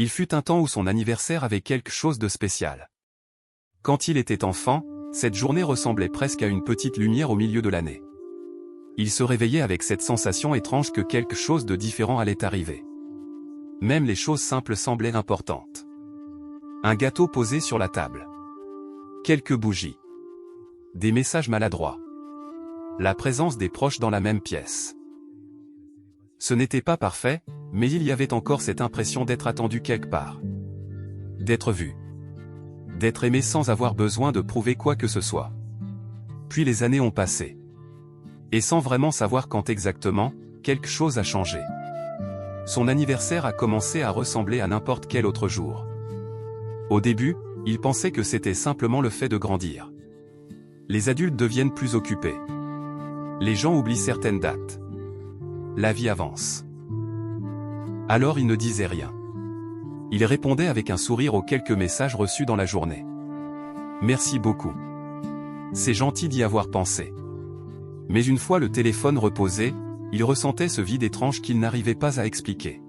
Il fut un temps où son anniversaire avait quelque chose de spécial. Quand il était enfant, cette journée ressemblait presque à une petite lumière au milieu de l'année. Il se réveillait avec cette sensation étrange que quelque chose de différent allait arriver. Même les choses simples semblaient importantes. Un gâteau posé sur la table. Quelques bougies. Des messages maladroits. La présence des proches dans la même pièce. Ce n'était pas parfait, mais il y avait encore cette impression d'être attendu quelque part. D'être vu. D'être aimé sans avoir besoin de prouver quoi que ce soit. Puis les années ont passé. Et sans vraiment savoir quand exactement, quelque chose a changé. Son anniversaire a commencé à ressembler à n'importe quel autre jour. Au début, il pensait que c'était simplement le fait de grandir. Les adultes deviennent plus occupés. Les gens oublient certaines dates. La vie avance. Alors il ne disait rien. Il répondait avec un sourire aux quelques messages reçus dans la journée. Merci beaucoup. C'est gentil d'y avoir pensé. Mais une fois le téléphone reposé, il ressentait ce vide étrange qu'il n'arrivait pas à expliquer.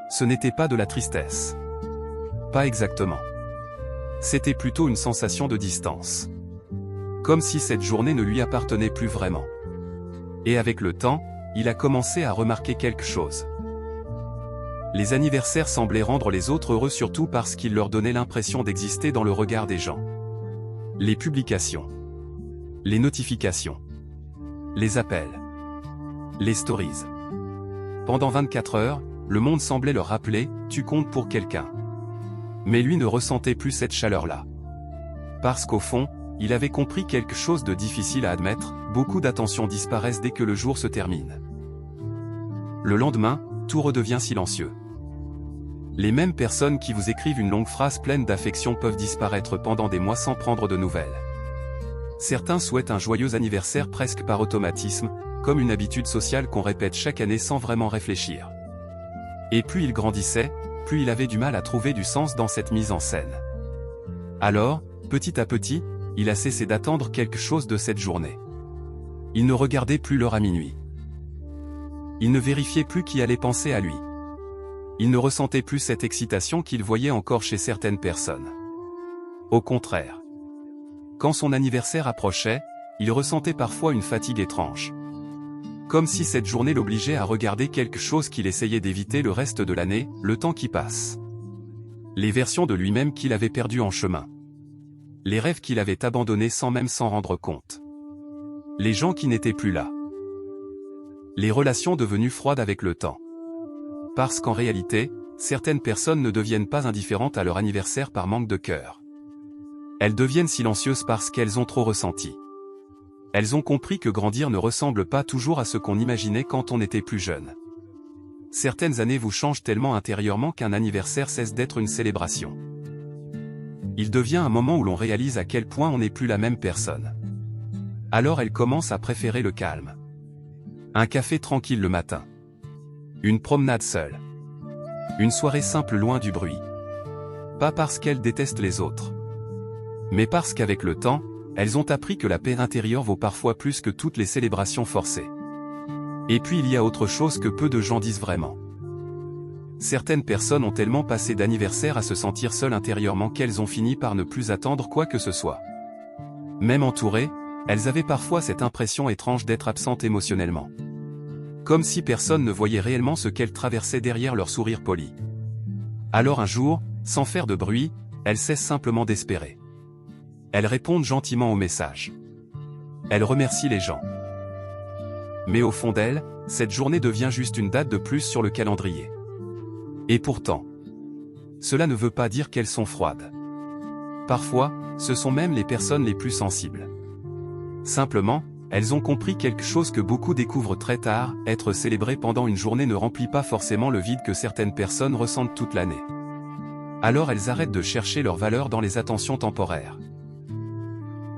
Ce n'était pas de la tristesse. Pas exactement. C'était plutôt une sensation de distance. Comme si cette journée ne lui appartenait plus vraiment. Et avec le temps, il a commencé à remarquer quelque chose. Les anniversaires semblaient rendre les autres heureux surtout parce qu'ils leur donnaient l'impression d'exister dans le regard des gens. Les publications. Les notifications. Les appels. Les stories. Pendant 24 heures, le monde semblait leur rappeler « tu comptes pour quelqu'un ». Mais lui ne ressentait plus cette chaleur-là. Parce qu'au fond, il avait compris quelque chose de difficile à admettre, beaucoup d'attention disparaissent dès que le jour se termine. Le lendemain, tout redevient silencieux. Les mêmes personnes qui vous écrivent une longue phrase pleine d'affection peuvent disparaître pendant des mois sans prendre de nouvelles. Certains souhaitent un joyeux anniversaire presque par automatisme, comme une habitude sociale qu'on répète chaque année sans vraiment réfléchir. Et plus il grandissait, plus il avait du mal à trouver du sens dans cette mise en scène. Alors, petit à petit, il a cessé d'attendre quelque chose de cette journée. Il ne regardait plus l'heure à minuit. Il ne vérifiait plus qui allait penser à lui. Il ne ressentait plus cette excitation qu'il voyait encore chez certaines personnes. Au contraire. Quand son anniversaire approchait, il ressentait parfois une fatigue étrange. Comme si cette journée l'obligeait à regarder quelque chose qu'il essayait d'éviter le reste de l'année, le temps qui passe. Les versions de lui-même qu'il avait perdues en chemin. Les rêves qu'il avait abandonnés sans même s'en rendre compte. Les gens qui n'étaient plus là. Les relations devenues froides avec le temps. Parce qu'en réalité, certaines personnes ne deviennent pas indifférentes à leur anniversaire par manque de cœur. Elles deviennent silencieuses parce qu'elles ont trop ressenti. Elles ont compris que grandir ne ressemble pas toujours à ce qu'on imaginait quand on était plus jeune. Certaines années vous changent tellement intérieurement qu'un anniversaire cesse d'être une célébration. Il devient un moment où l'on réalise à quel point on n'est plus la même personne. Alors elle commence à préférer le calme. Un café tranquille le matin. Une promenade seule. Une soirée simple loin du bruit. Pas parce qu'elles détestent les autres. Mais parce qu'avec le temps, elles ont appris que la paix intérieure vaut parfois plus que toutes les célébrations forcées. Et puis il y a autre chose que peu de gens disent vraiment. Certaines personnes ont tellement passé d'anniversaire à se sentir seules intérieurement qu'elles ont fini par ne plus attendre quoi que ce soit. Même entourées, elles avaient parfois cette impression étrange d'être absentes émotionnellement. Comme si personne ne voyait réellement ce qu'elles traversaient derrière leur sourire poli. Alors un jour, sans faire de bruit, elles cessent simplement d'espérer. Elles répondent gentiment aux messages. Elles remercient les gens. Mais au fond d'elles, cette journée devient juste une date de plus sur le calendrier. Et pourtant, cela ne veut pas dire qu'elles sont froides. Parfois, ce sont même les personnes les plus sensibles. Simplement, elles ont compris quelque chose que beaucoup découvrent très tard, être célébré pendant une journée ne remplit pas forcément le vide que certaines personnes ressentent toute l'année. Alors elles arrêtent de chercher leur valeur dans les attentions temporaires.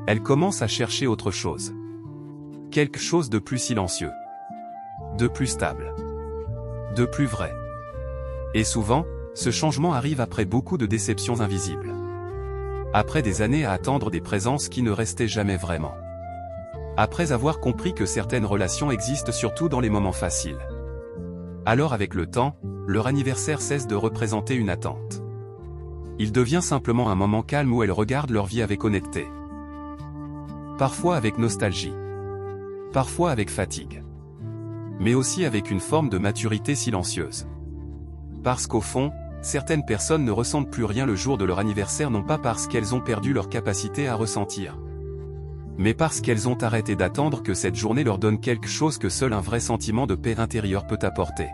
Elles commencent à chercher autre chose. Quelque chose de plus silencieux. De plus stable. De plus vrai. Et souvent, ce changement arrive après beaucoup de déceptions invisibles. Après des années à attendre des présences qui ne restaient jamais vraiment. Après avoir compris que certaines relations existent surtout dans les moments faciles. Alors avec le temps, leur anniversaire cesse de représenter une attente. Il devient simplement un moment calme où elles regardent leur vie avec honnêteté. Parfois avec nostalgie. Parfois avec fatigue. Mais aussi avec une forme de maturité silencieuse. Parce qu'au fond, certaines personnes ne ressentent plus rien le jour de leur anniversaire, non pas parce qu'elles ont perdu leur capacité à ressentir, mais parce qu'elles ont arrêté d'attendre que cette journée leur donne quelque chose que seul un vrai sentiment de paix intérieure peut apporter.